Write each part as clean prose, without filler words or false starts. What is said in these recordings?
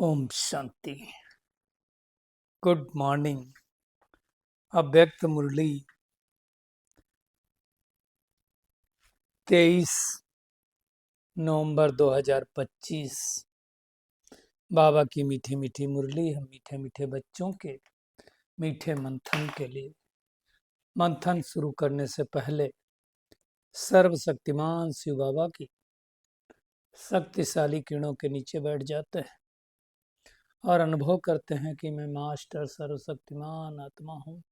Om Shanti. Good morning. अव्यक्त मुरली 23 नवंबर 2025। बाबा की मीठी मीठी मुरली हम मीठे मीठे बच्चों के मीठे मंथन के लिए। मंथन शुरू करने से पहले सर्वशक्तिमान शिव बाबा की शक्तिशाली किरणों के नीचे बैठ जाते हैं और अनुभव करते हैं कि मैं मास्टर सर्वशक्तिमान आत्मा हूँ,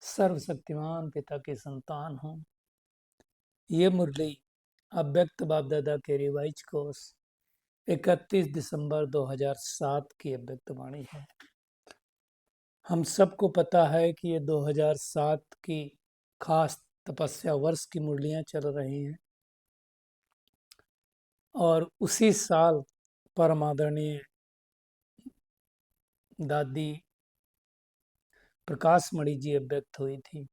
सर्वशक्तिमान पिता की संतान हूँ। ये मुरली अव्यक्त बाप दादा के रिवाइज कोर्स 31 दिसंबर 2007 की अव्यक्त वाणी है। हम सबको पता है कि ये 2007 की खास तपस्या वर्ष की मुरलियां चल रही हैं और उसी साल परम आदरणीय दादी प्रकाश मणि जी अव्यक्त हुई थी।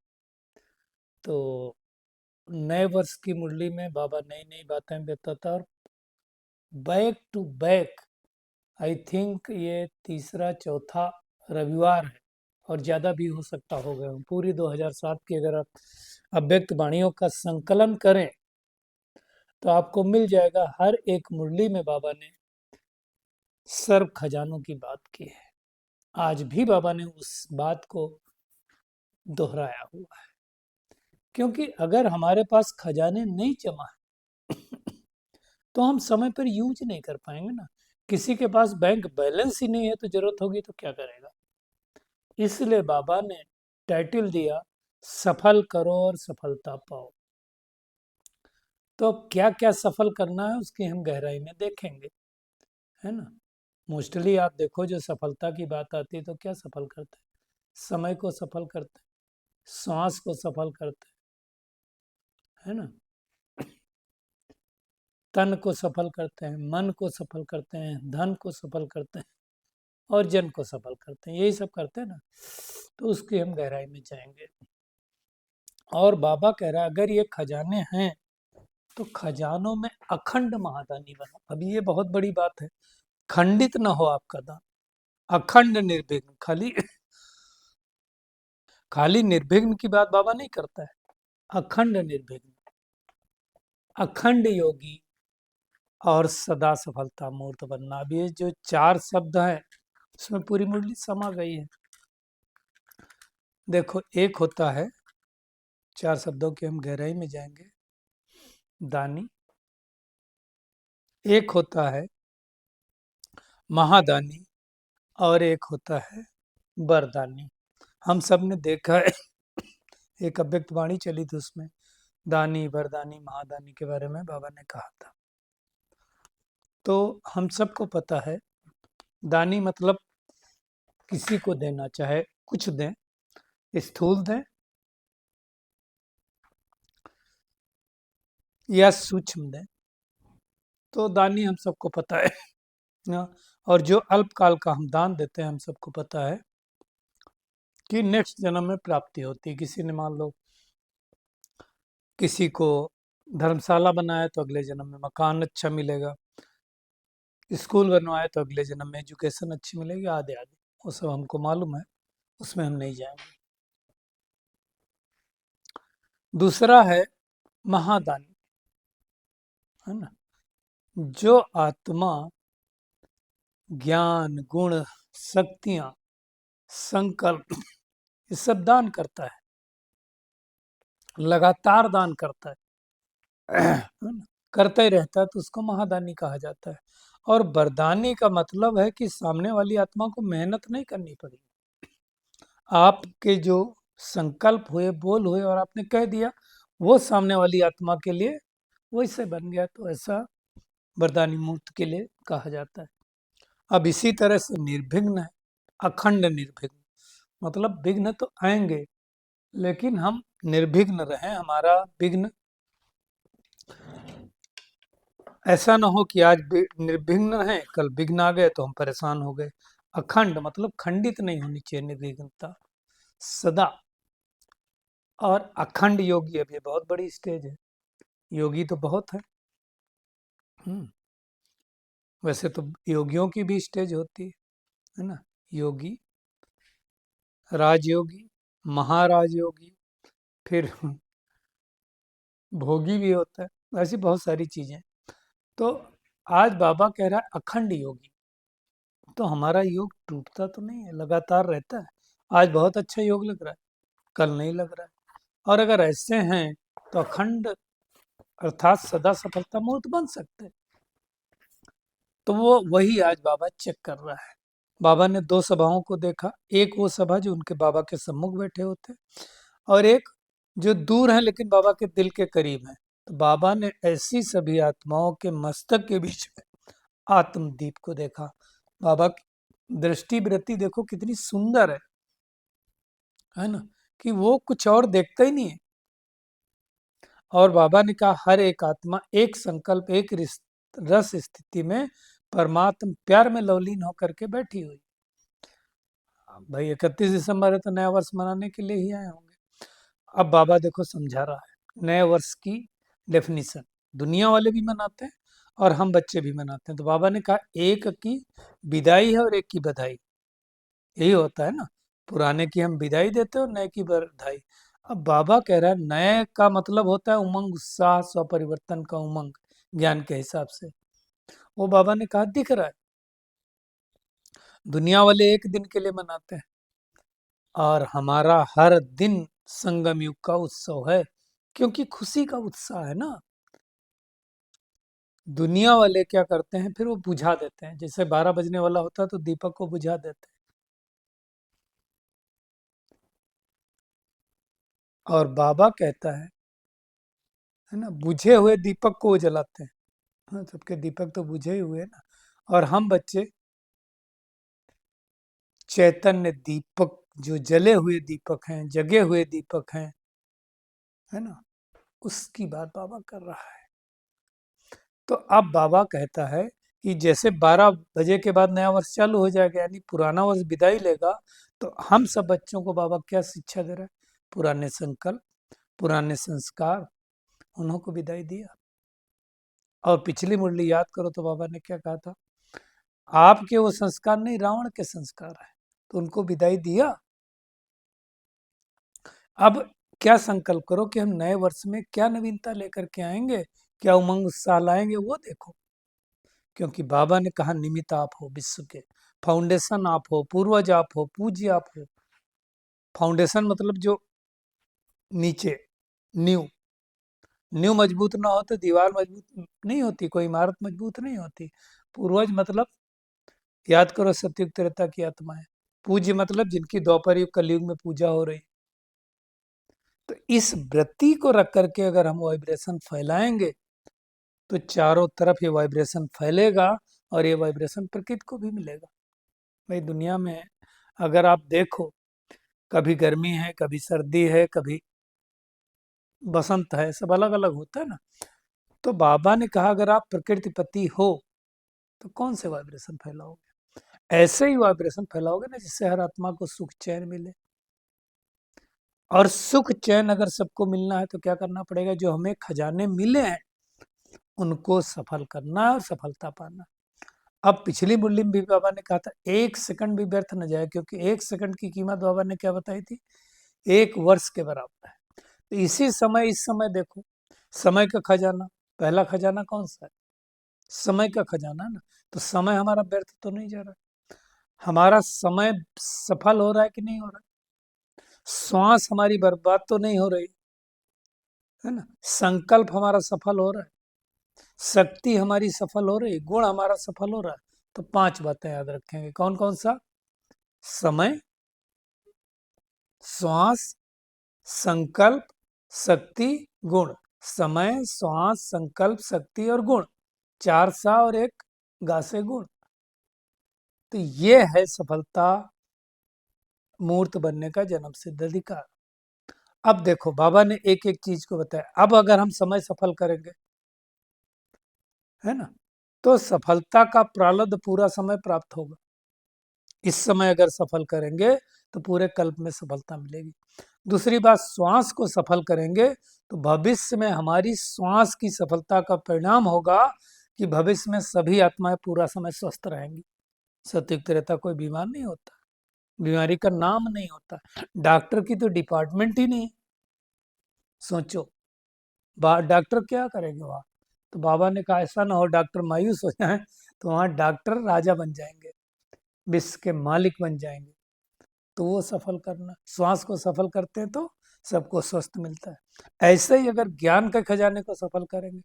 तो नए वर्ष की मुरली में बाबा नई नई बातें बताता और back to back I think ये तीसरा चौथा रविवार है और ज़्यादा भी हो सकता होगा। पूरी 2007 की अगर आप अव्यक्त वाणियों का संकलन करें तो आपको मिल जाएगा। हर एक मुरली में बाबा ने सर्व खजानों की बात की है। आज भी बाबा ने उस बात को दोहराया हुआ है, क्योंकि अगर हमारे पास खजाने नहीं जमा है तो हम समय पर यूज नहीं कर पाएंगे ना। किसी के पास बैंक बैलेंस ही नहीं है तो जरूरत होगी तो क्या करेगा। इसलिए बाबा ने टाइटल दिया, सफल करो और सफलता पाओ। तो क्या क्या सफल करना है उसकी हम गहराई में देखेंगे, है ना। मोस्टली आप देखो जो सफलता की बात आती है तो क्या सफल करते हैं? समय को सफल करते हैं, श्वास को सफल करते हैं, है ना। तन को सफल करते हैं, मन को सफल करते हैं, धन को सफल करते हैं और जन को सफल करते हैं। यही सब करते हैं ना। तो उसकी हम गहराई में जाएंगे। और बाबा कह रहा है अगर ये खजाने हैं तो खजानों में अखंड महादानी बनो। अभी ये बहुत बड़ी बात है, खंडित ना हो आपका दान, अखंड निर्विघ्न। खाली निर्विघ्न की बात बाबा नहीं करता है, अखंड निर्विघ्न, अखंड योगी और सदा सफलता मूर्त बनना। अब ये जो 4 शब्द हैं उसमें पूरी मुरली समा गई है। देखो, एक होता है, 4 शब्दों की हम गहराई में जाएंगे, दानी। एक होता है महादानी और एक होता है वरदानी। हम सब ने देखा है, एक अव्यक्त वाणी चली थी, उसमें दानी वरदानी महादानी के बारे में बाबा ने कहा था। तो हम सबको पता है दानी मतलब किसी को देना, चाहे कुछ दें, स्थूल दें या सूक्ष्म दें, तो दानी हम सबको पता है ना। और जो अल्पकाल का हम दान देते हैं हम सबको पता है कि नेक्स्ट जन्म में प्राप्ति होती है। किसी ने मान लो किसी को धर्मशाला बनाया तो अगले जन्म में मकान अच्छा मिलेगा, स्कूल बनवाए तो अगले जन्म में एजुकेशन अच्छी मिलेगी, आदि आदि। वो सब हमको मालूम है, उसमें हम नहीं जाएंगे। दूसरा है महादानी, है ना। जो आत्मा ज्ञान गुण शक्तियां संकल्प ये सब दान करता है, लगातार दान करता है ना? करता ही रहता है तो उसको महादानी कहा जाता है। और वरदानी का मतलब है कि सामने वाली आत्मा को मेहनत नहीं करनी पड़ी, आपके जो संकल्प हुए, बोल हुए और आपने कह दिया, वो सामने वाली आत्मा के लिए वैसे बन गया। तो ऐसा वरदानी मुक्त के लिए कहा जाता है। अब इसी तरह से निर्विघ्न है, अखंड निर्विघ्न मतलब विघ्न तो आएंगे लेकिन हम निर्विघ्न रहें। हमारा विघ्न ऐसा ना हो कि आज निर्विघ्न है, कल विघ्न आ गए तो हम परेशान हो गए। अखंड मतलब खंडित नहीं होनी चाहिए निर्विघ्नता, सदा। और अखंड योगी, अब ये बहुत बड़ी स्टेज है, योगी तो बहुत है। वैसे तो योगियों की भी स्टेज होती है ना, योगी, राजयोगी, महाराज योगी, फिर भोगी भी होता है, ऐसी बहुत सारी चीजें। तो आज बाबा कह रहा है अखंड योगी। तो हमारा योग टूटता तो नहीं है, लगातार रहता है। आज बहुत अच्छा योग लग रहा है, कल नहीं लग रहा है। और अगर ऐसे हैं तो अखंड अर्थात सदा सफलता मूर्त बन सकते हैं। तो वो वही आज बाबा चेक कर रहा है। बाबा ने दो सभाओं को देखा, एक वो सभा जो उनके बाबा के सम्मुख बैठे होते, और एक जो दूर है लेकिन बाबा के दिल के करीब है। तो बाबा ने ऐसी सभी आत्माओं के मस्तक के बीच में आत्मदीप को देखा। बाबा की दृष्टि वृत्ति देखो कितनी सुंदर है ना, कि वो कुछ और देखता ही नहीं है। और बाबा ने कहा हर एक आत्मा एक संकल्प, एक रस स्थिति में परमात्मा प्यार में लवलीन होकर के बैठी हुई। भाई 31 दिसंबर है तो नया वर्ष मनाने के लिए ही आए होंगे। अब बाबा देखो समझा रहा है नए वर्ष की डेफिनेशन। दुनिया वाले भी मनाते हैं और हम बच्चे भी मनाते हैं। तो बाबा ने कहा एक की विदाई है और एक की बधाई। यही होता है ना, पुराने की हम विदाई देते हैं और नए की बधाई। अब बाबा कह रहा है नए का मतलब होता है उमंग, उत्साह, स्वपरिवर्तन का उमंग ज्ञान के हिसाब से। वो बाबा ने कहा दिख रहा है। दुनिया वाले एक दिन के लिए मनाते हैं और हमारा हर दिन संगम युग का उत्सव है, क्योंकि खुशी का उत्साह है ना। दुनिया वाले क्या करते हैं, फिर वो बुझा देते हैं। जैसे 12 बजने वाला होता है तो दीपक को बुझा देते हैं। और बाबा कहता है ना, बुझे हुए दीपक को वो जलाते हैं। हाँ, सबके दीपक तो बुझे ही हुए ना। और हम बच्चे चैतन्य दीपक, जो जले हुए दीपक हैं, जगे हुए दीपक हैं, है ना, उसकी बात बाबा कर रहा है। तो अब बाबा कहता है कि जैसे 12 बजे के बाद नया वर्ष चालू हो जाएगा, यानी पुराना वर्ष विदाई लेगा, तो हम सब बच्चों को बाबा क्या शिक्षा दे रहा है? पुराने संकल्प, पुराने संस्कार, उन्हों को विदाई दिया। और पिछली मुरली याद करो तो बाबा ने क्या कहा था? आपके वो संस्कार नहीं, रावण के संस्कार है, तो उनको विदाई दिया। अब क्या संकल्प करो कि हम नए वर्ष में क्या नवीनता लेकर के आएंगे, क्या उमंग उत्साह लाएंगे, वो देखो। क्योंकि बाबा ने कहा निमित्त आप हो विश्व के, फाउंडेशन आप हो, पूर्वज आप हो, पूज्य आप हो। फाउंडेशन मतलब जो नीचे, नींव। नींव मजबूत ना हो तो दीवार मजबूत नहीं होती, कोई इमारत मजबूत नहीं होती। पूर्वज मतलब याद करो सतयुग त्रेता की आत्माएं। पूज्य मतलब जिनकी द्वापर युग कलयुग में पूजा हो रही। तो इस वृत्ति को रख करके अगर हम वाइब्रेशन फैलाएंगे तो चारों तरफ ये वाइब्रेशन फैलेगा और ये वाइब्रेशन प्रकृति को भी मिलेगा। भाई दुनिया में अगर आप देखो, कभी गर्मी है, कभी सर्दी है, कभी बसंत है, सब अलग अलग होता है ना। तो बाबा ने कहा अगर आप प्रकृतिपति हो तो कौन से वाइब्रेशन फैलाओगे? ऐसे ही वाइब्रेशन फैलाओगे ना जिससे हर आत्मा को सुख चैन मिले। और सुख चैन अगर सबको मिलना है तो क्या करना पड़ेगा? जो हमें खजाने मिले हैं उनको सफल करना और सफलता पाना। अब पिछली मुरली में भी बाबा ने कहा था एक सेकंड भी व्यर्थ न जाए, क्योंकि एक सेकंड की कीमत बाबा ने क्या बताई थी? एक वर्ष के बराबर है। तो इसी समय, इस समय देखो, समय का खजाना, पहला खजाना कौन सा है? समय का खजाना ना। तो समय हमारा व्यर्थ तो नहीं जा रहा, हमारा समय सफल हो रहा है कि नहीं हो रहा? श्वास हमारी बर्बाद तो नहीं हो रही है ना? संकल्प हमारा सफल हो रहा है, शक्ति हमारी सफल हो रही, गुण हमारा सफल हो रहा है। तो 5 बातें याद रखेंगे। कौन कौन सा? समय, श्वास, संकल्प, शक्ति, गुण। समय, श्वास, संकल्प, शक्ति और गुण। 4 सा और 1 गा से गुण। तो ये है सफलता मूर्त बनने का जन्म सिद्ध अधिकार। अब देखो बाबा ने एक एक चीज को बताया। अब अगर हम समय सफल करेंगे, है ना, तो सफलता का प्रारब्ध पूरा समय प्राप्त होगा। इस समय अगर सफल करेंगे तो पूरे कल्प में सफलता मिलेगी। दूसरी बात, श्वास को सफल करेंगे तो भविष्य में हमारी श्वास की सफलता का परिणाम होगा कि भविष्य में सभी आत्माएं पूरा समय स्वस्थ रहेंगी। सतयुग त्रेता कोई बीमार नहीं होता, बीमारी का नाम नहीं होता, डॉक्टर की तो डिपार्टमेंट ही नहीं। सोचो डॉक्टर क्या करेंगे वहां। तो बाबा ने कहा ऐसा ना हो डॉक्टर मायूस हो जाए, तो वहां डॉक्टर राजा बन जाएंगे, विश्व के मालिक बन जाएंगे। तो वो सफल करना, श्वास को सफल करते हैं तो सबको स्वस्थ मिलता है। ऐसे ही अगर ज्ञान के खजाने को सफल करेंगे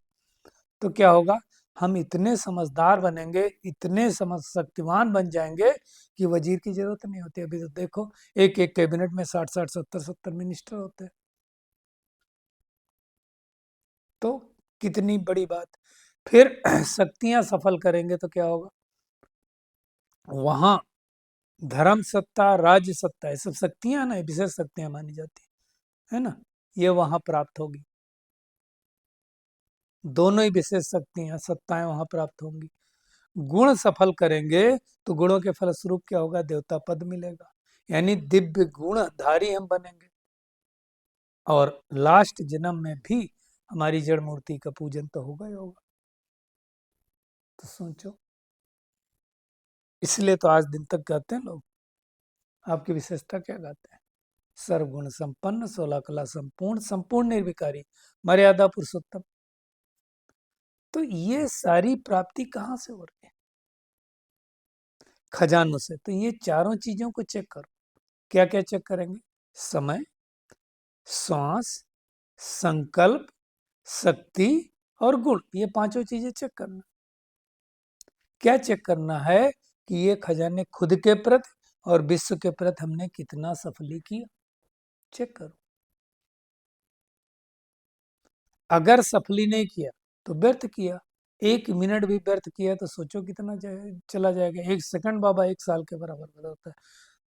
तो क्या होगा, हम इतने समझदार बनेंगे, इतने समझ शक्तिवान बन जाएंगे कि वजीर की जरूरत नहीं होती। अभी तो देखो एक एक कैबिनेट में 60-60, 70-70 मिनिस्टर होते हैं। तो कितनी बड़ी बात। फिर शक्तियां सफल करेंगे तो क्या होगा, वहां धर्म सत्ता, राज्य सत्ता, ये सब शक्तियां ना, विशेष शक्तियां मानी जाती है ना, ये वहां प्राप्त होगी। दोनों ही विशेष शक्तियां, सत्ताएं वहां प्राप्त होंगी। गुण सफल करेंगे तो गुणों के फलस्वरूप क्या होगा, देवता पद मिलेगा, यानी दिव्य गुणधारी हम बनेंगे। और लास्ट जन्म में भी हमारी जड़ मूर्ति का पूजन तो होगा ही होगा। तो सोचो, इसलिए तो आज दिन तक गाते हैं लोग। आपकी विशेषता क्या गाते हैं, सर्वगुण संपन्न, 16 कला संपूर्ण, संपूर्ण निर्विकारी, मर्यादा पुरुषोत्तम। तो ये सारी प्राप्ति कहाँ से हो रही है, खजानों से। तो ये चारों चीजों को चेक करो। क्या क्या चेक करेंगे, समय, श्वास, संकल्प, शक्ति और गुण, ये पांचों चीजें चेक करना। क्या चेक करना है कि ये खजाने खुद के प्रति और विश्व के प्रति हमने कितना सफली किया, चेक करो। अगर सफली नहीं किया तो व्यर्थ किया। 1 मिनट भी व्यर्थ किया तो सोचो कितना चला जाएगा। 1 सेकंड बाबा 1 साल के बराबर होता है।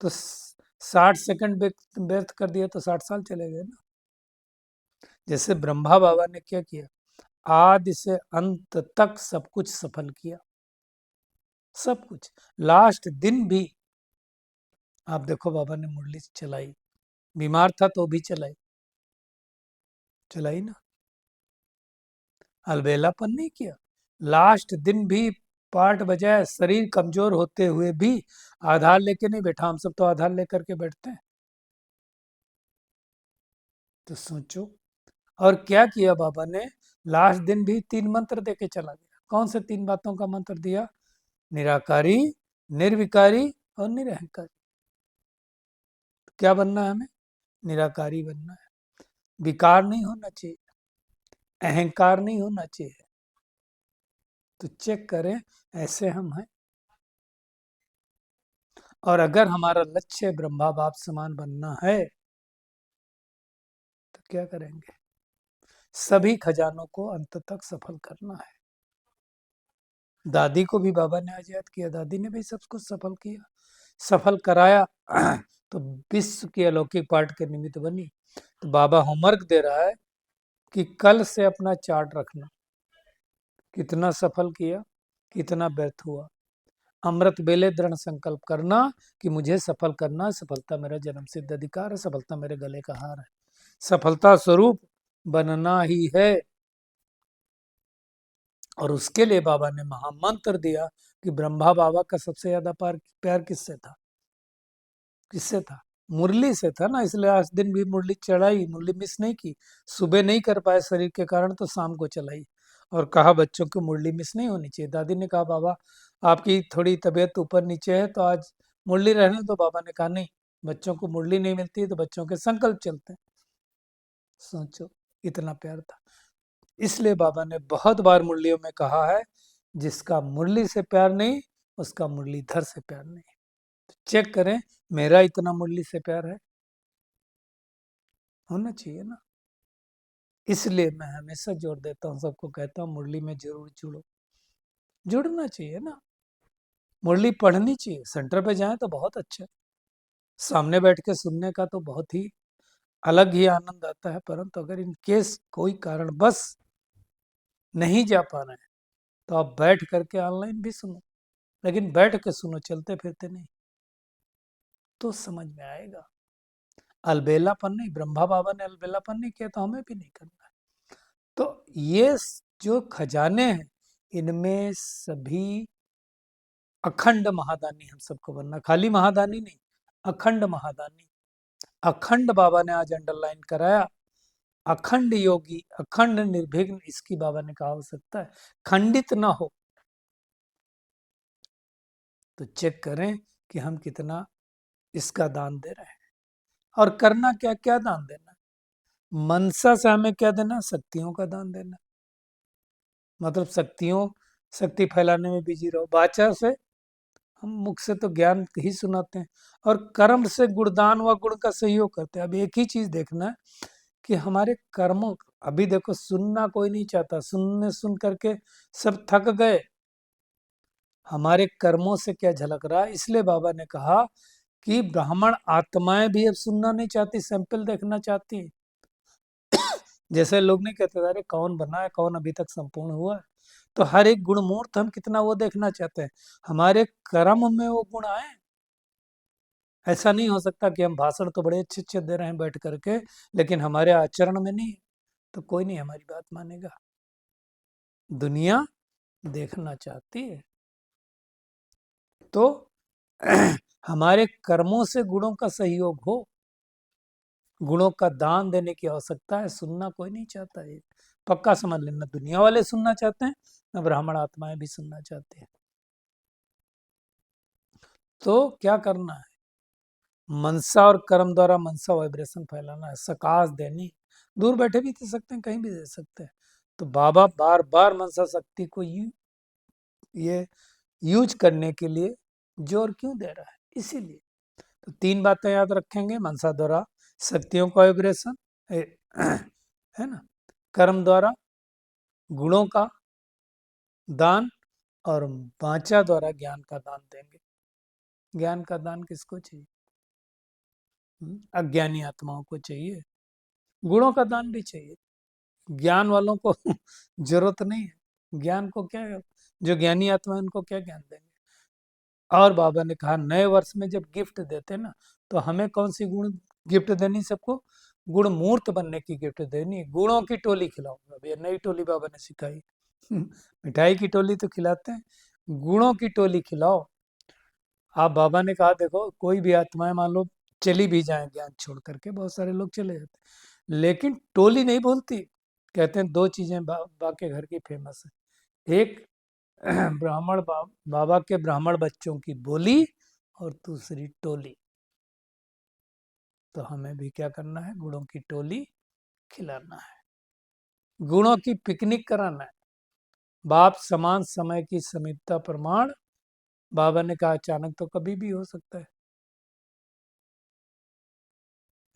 तो 60 सेकंड व्यर्थ कर दिया तो 60 साल चले गए ना। जैसे ब्रह्मा बाबा ने क्या किया, आदि से अंत तक सब कुछ सफल किया, सब कुछ। लास्ट दिन भी आप देखो बाबा ने मुरली चलाई, बीमार था तो भी चलाई, चलाई ना, अलबेलापन नहीं किया। लास्ट दिन भी पाठ बजाय, शरीर कमजोर होते हुए भी आधार लेके नहीं बैठा। हम सब तो आधार लेकर के बैठते हैं। तो सोचो, और क्या किया बाबा ने, लास्ट दिन भी 3 मंत्र देके चला गया। कौन से 3 बातों का मंत्र दिया, निराकारी, निर्विकारी और निरहंकारी। क्या बनना है हमें, निराकारी बनना है, विकार नहीं होना चाहिए, अहंकार नहीं होना चाहिए। तो चेक करें, ऐसे हम हैं। और अगर हमारा लक्ष्य ब्रह्मा बाप समान बनना है तो क्या करेंगे, सभी खजानों को अंत तक सफल करना है। दादी को भी बाबा ने आज याद किया, दादी ने भी सब कुछ सफल किया, सफल कराया। तो विश्व की अलौकिक पाठ के निमित्त बनी। तो बाबा होमवर्क दे रहा है कि कल से अपना चार्ट रखना, कितना सफल किया, कितना व्यर्थ हुआ। अमृत बेले दृढ़ संकल्प करना कि मुझे सफल करना है, सफलता मेरा जन्म सिद्ध अधिकार है, सफलता मेरे गले का हार है, सफलता स्वरूप बनना ही है। और उसके लिए बाबा ने महामंत्र दिया कि ब्रह्मा बाबा का सबसे ज्यादा प्यार किससे था, किससे था, मुरली से था ना। इसलिए आज दिन भी मुरली चढ़ाई, मुरली मिस नहीं की। सुबह नहीं कर पाए शरीर के कारण तो शाम को चलाई, और कहा बच्चों को मुरली मिस नहीं होनी चाहिए। दादी ने कहा बाबा आपकी थोड़ी तबीयत ऊपर नीचे है तो आज मुरली रहने। तो बाबा ने कहा नहीं, बच्चों को मुरली नहीं मिलती तो बच्चों के संकल्प चलते हैं। सोचो, इतना प्यार था। इसलिए बाबा ने बहुत बार मुरलियों में कहा है, जिसका मुरली से प्यार नहीं उसका मुरलीधर से प्यार नहीं। तो चेक करें, मेरा इतना मुरली से प्यार है, होना चाहिए ना। इसलिए मैं हमेशा जोर देता हूँ, सबको कहता हूँ मुरली में जरूर जुड़ो, जुड़ना चाहिए ना। मुरली पढ़नी चाहिए, सेंटर पे जाए तो बहुत अच्छा है, सामने बैठ के सुनने का तो बहुत ही अलग ही आनंद आता है। परंतु अगर इन केस कोई कारण बस नहीं जा पा रहे हैं तो आप बैठ करके ऑनलाइन भी सुनो, लेकिन बैठ के सुनो, चलते फिरते नहीं, तो समझ में आएगा। अलबेलापन नहीं, ब्रह्मा बाबा ने अलबेलापन नहीं किया तो हमें भी नहीं करना है। तो ये जो खजाने हैं इनमें सभी अखंड महादानी हम सबको बनना, खाली महादानी नहीं, अखंड महादानी। अखंड बाबा ने आज अंडरलाइन कराया, अखंड योगी, अखंड निर्विघ्न, इसकी बाबा ने कहा हो सकता है, खंडित ना हो। तो चेक करें कि हम कितना इसका दान दे रहे हैं। और करना क्या, क्या दान देना, मनसा से हमें क्या देना, शक्तियों का दान देना। मतलब शक्ति फैलाने में बिजी रहो। वाचा से, हम मुख से तो ज्ञान ही सुनाते हैं, और कर्म से गुणदान व गुण का सहयोग करते हैं। अब एक ही चीज देखना है कि हमारे कर्मों, अभी देखो सुनना कोई नहीं चाहता, सुन करके सब थक गए। हमारे कर्मों से क्या झलक रहा है, इसलिए बाबा ने कहा कि ब्राह्मण आत्माएं भी अब सुनना नहीं चाहती, सैंपल देखना चाहती। जैसे लोग नहीं कहते अरे कौन बना है, कौन अभी तक संपूर्ण हुआ है। तो हर एक गुण मूर्त हम कितना वो देखना चाहते हैं, हमारे कर्म में वो गुण आए। ऐसा नहीं हो सकता कि हम भाषण तो बड़े अच्छे अच्छे दे रहे हैं बैठ करके, लेकिन हमारे आचरण में नहीं, तो कोई नहीं हमारी बात मानेगा। दुनिया देखना चाहती है। तो हमारे कर्मों से गुणों का सहयोग हो, गुणों का दान देने की आवश्यकता है, सुनना कोई नहीं चाहता है। पक्का समझ लेना, दुनिया वाले सुनना चाहते हैं, न ब्राह्मण आत्माएं भी सुनना चाहते हैं। तो क्या करना है, मनसा और कर्म द्वारा मनसा वाइब्रेशन फैलाना है, सकाश देनी। दूर बैठे भी दे सकते हैं, कहीं भी दे सकते हैं। तो बाबा बार बार मनसा शक्ति को ये यूज करने के लिए जोर क्यों दे रहा है, इसीलिए। तो 3 बातें याद रखेंगे, मनसा द्वारा शक्तियों का वाइब्रेशन है ना, कर्म द्वारा गुणों का दान, और वाचा द्वारा ज्ञान का दान देंगे। ज्ञान का दान किसको चाहिए, अज्ञानी आत्माओं को चाहिए। गुणों का दान भी चाहिए, ज्ञान वालों को जरूरत नहीं है। ज्ञान को क्या, जो ज्ञानी आत्मा है उनको क्या ज्ञान देंगे। और बाबा ने कहा नए वर्ष में जब गिफ्ट देते ना, तो हमें कौन सी गुण गिफ्ट देनी, सबको गुण मूर्त बनने की गिफ्ट देनी। गुणों की टोली खिलाऊंगा, भैया नई टोली बाबा ने सिखाई। मिठाई की टोली तो खिलाते हैं, गुणों की टोली खिलाओ। आप बाबा ने कहा देखो कोई भी आत्माएं मान लो चली भी जाए ज्ञान छोड़ करके, बहुत सारे लोग चले जाते, लेकिन टोली नहीं भूलती। कहते हैं 2 चीजें बाके घर की फेमस है, एक बाबा के ब्राह्मण बच्चों की बोली, और दूसरी टोली। तो हमें भी क्या करना है, गुणों की टोली खिलाना है, गुणों की पिकनिक कराना है। बाप समान समय की समीपता प्रमाण, बाबा ने कहा अचानक तो कभी भी हो सकता है।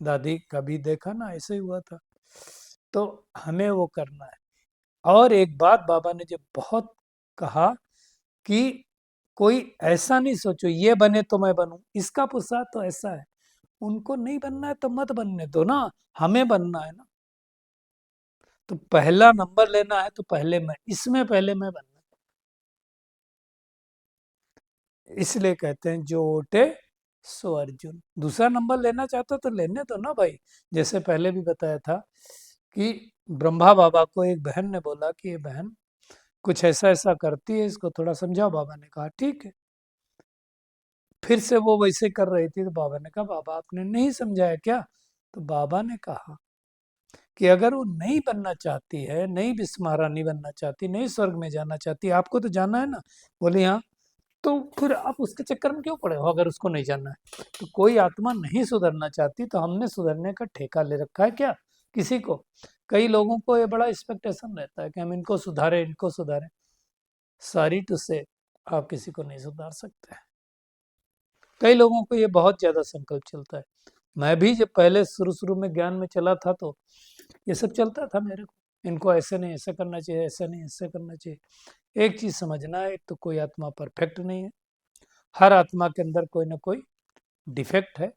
दादी कभी देखा ना, ऐसे ही हुआ था। तो हमें वो करना है। और एक बात बाबा ने जब बहुत कहा कि कोई ऐसा नहीं सोचो ये बने तो मैं बनूं, इसका पुरुषार्थ तो ऐसा है, उनको नहीं बनना है तो मत बनने दो ना, हमें बनना है ना। तो पहला नंबर लेना है तो पहले मैं, इसमें पहले मैं बनना। इसलिए कहते हैं जो ओटे सो अर्जुन। दूसरा नंबर लेना चाहता तो लेने दो ना भाई। जैसे पहले भी बताया था कि ब्रह्मा बाबा को एक बहन ने बोला कि ये बहन कुछ ऐसा ऐसा करती है, इसको थोड़ा समझाओ। बाबा ने कहा ठीक है। फिर से वो वैसे कर रही थी, तो बाबा ने कहा बाबा आपने नहीं समझाया क्या। तो बाबा ने कहा कि अगर वो नहीं बनना चाहती है, नहीं विश्व महारानी बनना चाहती, नहीं स्वर्ग में जाना चाहती, आपको तो जाना है ना। बोले हाँ। तो फिर आप उसके चक्कर में क्यों पड़े हो, अगर उसको नहीं जानना है। तो कोई आत्मा नहीं सुधरना चाहती, तो हमने सुधरने का ठेका ले रखा है क्या किसी को। कई लोगों को ये बड़ा एक्सपेक्टेशन रहता है कि हम इनको सुधारें, इनको सुधारें। सॉरी टू से, आप किसी को नहीं सुधार सकते। कई लोगों को ये बहुत ज्यादा संकल्प चलता है। मैं भी जब पहले शुरू शुरू में ज्ञान में चला था, तो ये सब चलता था मेरे को, इनको ऐसे नहीं ऐसे करना चाहिए, ऐसे नहीं ऐसे करना चाहिए। एक चीज समझना है, तो कोई आत्मा परफेक्ट नहीं है, हर आत्मा के अंदर कोई ना कोई डिफेक्ट है।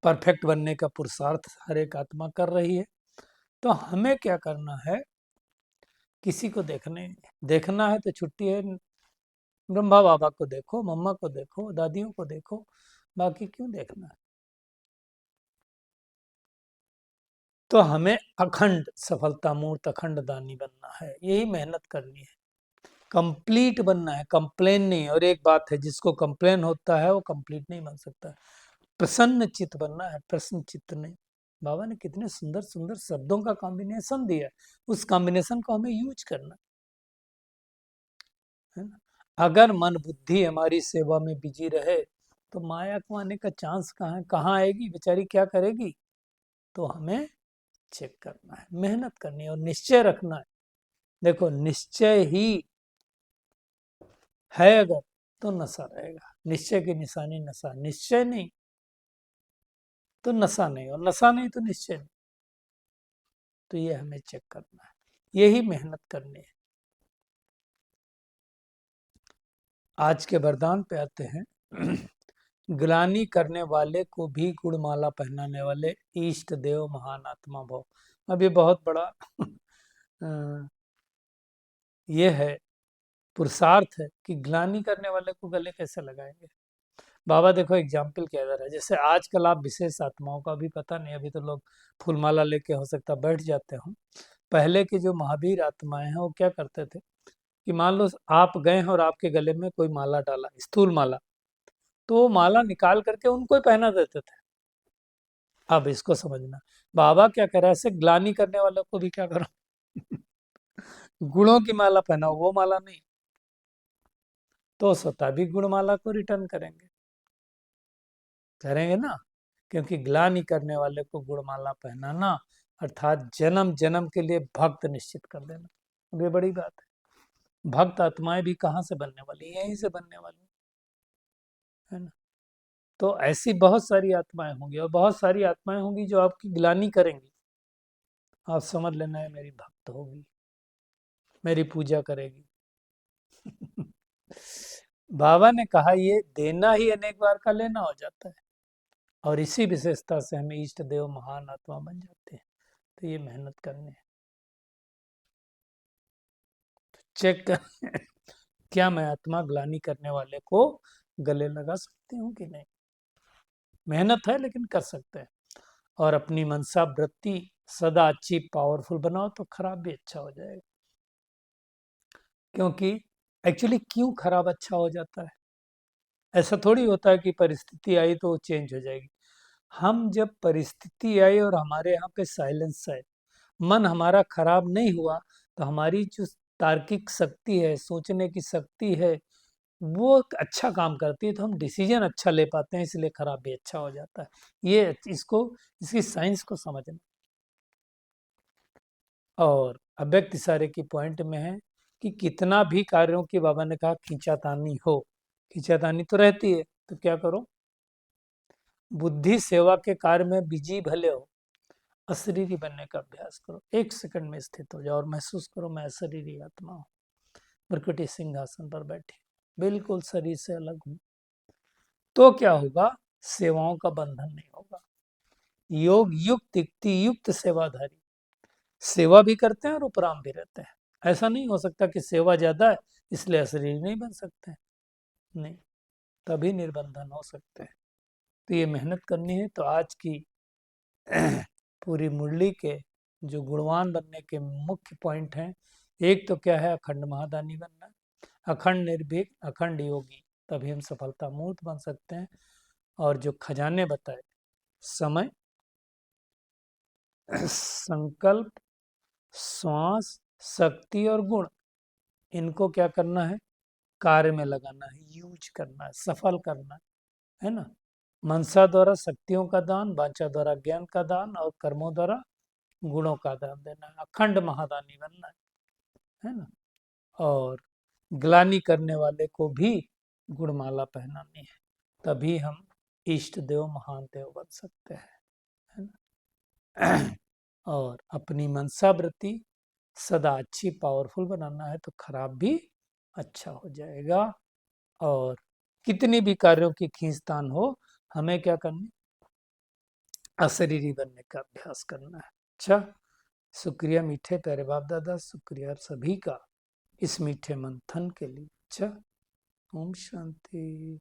परफेक्ट बनने का पुरुषार्थ हर एक आत्मा कर रही है। तो हमें क्या करना है, किसी को देखना है तो छुट्टी है, ब्रह्मा बाबा को देखो, मम्मा को देखो, दादियों को देखो, बाकी क्यों देखना है। तो हमें अखंड सफलता मूर्त अखंड दानी बनना है, यही मेहनत करनी है। कंप्लीट बनना है, कंप्लेन नहीं। और एक बात है, जिसको कंप्लेन होता है वो कंप्लीट नहीं बन सकता। प्रसन्न चित्त बनना है, प्रसन्न चित्त नहीं। बाबा ने कितने सुंदर सुंदर शब्दों का कॉम्बिनेशन दिया, उस कॉम्बिनेशन को हमें यूज करना है ना। अगर मन बुद्धि हमारी सेवा में बिजी रहे तो माया को आने का चांस कहाँ है, कहाँ आएगी, बेचारी क्या करेगी। तो हमें चेक करना है, मेहनत करनी है और निश्चय रखना है। देखो, निश्चय ही है अगर तो नशा रहेगा। निश्चय की निशानी नशा, निश्चय नहीं तो नशा नहीं, और नशा नहीं तो निश्चय नहीं। तो ये हमें चेक करना है, यही मेहनत करनी है। आज के वरदान पे आते हैं। ग्लानि करने वाले को भी गुणमाला पहनाने वाले इष्ट देव महान आत्मा भव। अब ये बहुत बड़ा ये है, पुरुषार्थ है कि ग्लानि करने वाले को गले कैसे लगाएंगे। बाबा देखो एग्जाम्पल क्या दे रहा है। जैसे आजकल आप विशेष आत्माओं का भी पता नहीं, अभी तो लोग फूलमाला लेके हो सकता बैठ जाते हो। पहले के जो महावीर आत्माएं हैं वो क्या करते थे कि मान लो आप गए हैं और आपके गले में कोई माला डाला, स्थूल माला, तो वो माला निकाल करके उनको ही पहना देते थे। अब इसको समझना, बाबा क्या कह रहा है, ऐसे ग्लानि करने वालों को भी क्या करो, गुणों की माला पहनाओ, वो माला नहीं। तो स्वतः भी गुणमाला को रिटर्न करेंगे, करेंगे ना। क्योंकि ग्लानि करने वाले को गुणमाला पहनाना अर्थात जन्म जन्म के लिए भक्त निश्चित कर देना। ये बड़ी बात है। भक्त आत्माएं भी कहाँ से बनने वाली, यहीं से बनने वाली है ना। तो ऐसी बहुत सारी आत्माएं होंगी, और बहुत सारी आत्माएं होंगी जो आपकी ग्लानि करेंगी। आप समझ लेना है मेरी भक्त होगी, मेरी पूजा करेगी। बाबा ने कहा ये देना ही अनेक बार का लेना हो जाता है, और इसी विशेषता से हम इष्ट देव महान आत्मा बन जाते हैं। तो ये मेहनत करनी है। चेक कर क्या मैं आत्मा ग्लानि करने वाले को गले लगा सकती हूँ कि नहीं। मेहनत है लेकिन कर सकते हैं। और अपनी मनसा वृत्ति सदा अच्छी पावरफुल बनाओ तो खराब भी अच्छा हो जाएगा। क्योंकि एक्चुअली क्यों खराब अच्छा हो जाता है, ऐसा थोड़ी होता है कि परिस्थिति आई तो चेंज हो जाएगी। हम जब परिस्थिति आई और हमारे यहाँ पे साइलेंस है, मन हमारा खराब नहीं हुआ, तो हमारी जो तार्किक शक्ति है, सोचने की शक्ति है, वो अच्छा काम करती है, तो हम डिसीजन अच्छा ले पाते हैं, इसलिए खराब भी अच्छा हो जाता है। ये इसको, इसकी साइंस को समझना। और अव्यक्त इशारे की पॉइंट में है कि कितना भी कार्यों की, बाबा ने कहा खींचातानी हो, खींचातानी तो रहती है, तो क्या करो, बुद्धि सेवा के कार्य में बिजी भले हो, अशरीरी बनने का अभ्यास करो। 1 सेकंड में स्थित हो जाओ और महसूस करो मैं अशरीरी आत्मा हूँ, प्रकृति सिंहासन पर बैठी, बिल्कुल शरीर से अलग हूँ। तो क्या होगा, सेवाओं का बंधन नहीं होगा। योग युक्त युक्ति युक्त सेवाधारी, सेवा भी करते हैं और उपराम भी रहते हैं। ऐसा नहीं हो सकता कि सेवा ज्यादा है इसलिए अशरीरी नहीं बन सकते, नहीं, तभी निर्बंधन हो सकते हैं। तो ये मेहनत करनी है। तो आज की पूरी मुरली के जो गुणवान बनने के मुख्य पॉइंट हैं, एक तो क्या है, अखंड महादानी बनना, अखंड निर्भीक, अखंड योगी, तभी हम सफलता मूर्त बन सकते हैं। और जो खजाने बताए, समय, संकल्प, श्वास, शक्ति और गुण, इनको क्या करना है, कार्य में लगाना है, यूज करना है, सफल करना है ना। मनसा द्वारा शक्तियों का दान, वाचा द्वारा ज्ञान का दान, और कर्मों द्वारा गुणों का दान देना है। अखंड महादानी बनना है ना। और ग्लानि करने वाले को भी गुणमाला पहनानी है, तभी हम इष्ट देव महान देव बन सकते हैं, है ना। और अपनी मनसा वृत्ति सदा अच्छी पावरफुल बनाना है, तो खराब भी अच्छा हो जाएगा। और कितनी भी कार्यों की खींचतान हो, हमें क्या करना, अशरीरी बनने का अभ्यास करना है। अच्छा, शुक्रिया मीठे प्यारे बाप दादा, शुक्रिया सभी का इस मीठे मंथन के लिए। अच्छा, ओम शांति।